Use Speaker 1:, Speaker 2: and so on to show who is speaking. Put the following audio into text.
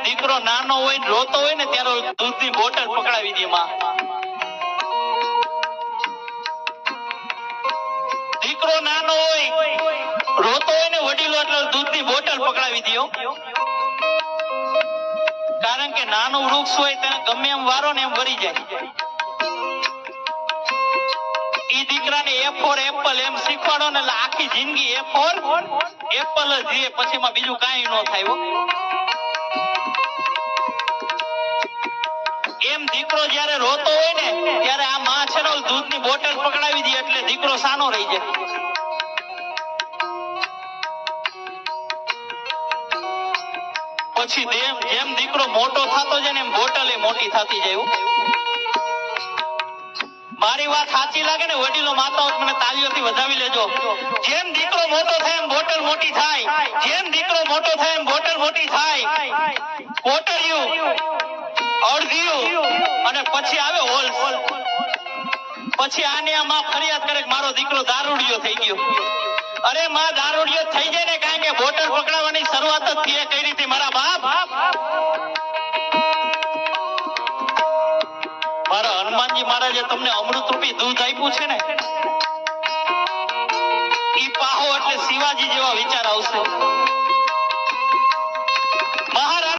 Speaker 1: દીકરો નાનો હોય ને રોતો હોય ને ત્યારે દૂધની બોટલ પકડાવી દે માં. દીકરો નાનો હોય રોતો હોય ને વડીલો એટલે દૂધની બોટલ પકડાવી દો. કારણ કે નાનું વૃક્ષ હોય તેને ગમે એમ વારો ને એમ વરી જાય. ઈ દીકરાને એ ફોર એપલ એમ શીખવાડો ને એટલે આખી જિંદગી એ ફોર એપલ જ જીએ, પછી માં બીજું કાંઈ ન થાય. એમ દીકરો જયારે રોતો હોય ને ત્યારે આ માં છે ને દૂધની બોટલ પકડાવી દે એટલે દીકરો સાનો રહી જાય. પછી જેમ દીકરો મોટો થતો જાય ને એમ બોટલ એ મોટી થતી જાય. મારી વાત સાચી લાગે ને વડીલો માતાઓ મને તાળીઓથી વધાવી લેજો. જેમ દીકરો મોટો થાય એમ બોટલ મોટી થાય. જેમ દીકરો મોટો થાય એમ બોટલ મોટી થાય. કોટરિયું, અડધિયું અને પછી આવે હોલ. પછી આને આ માં ફરિયાદ કરે કે મારો દીકરો દારૂડિયો થઈ ગયો. અરે માં દારૂડિયો થઈ જાય ને કારણ કે બોટલ પકડાવવાની શરૂઆત જ થઈ કઈ રીતે મારા બાપ. મારા હનુમાનજી મહારાજે તમને અમૃત રૂપી દૂધ આપ્યું છે ને ઈ પાહો એટલે શિવાજી જેવા વિચાર આવશે.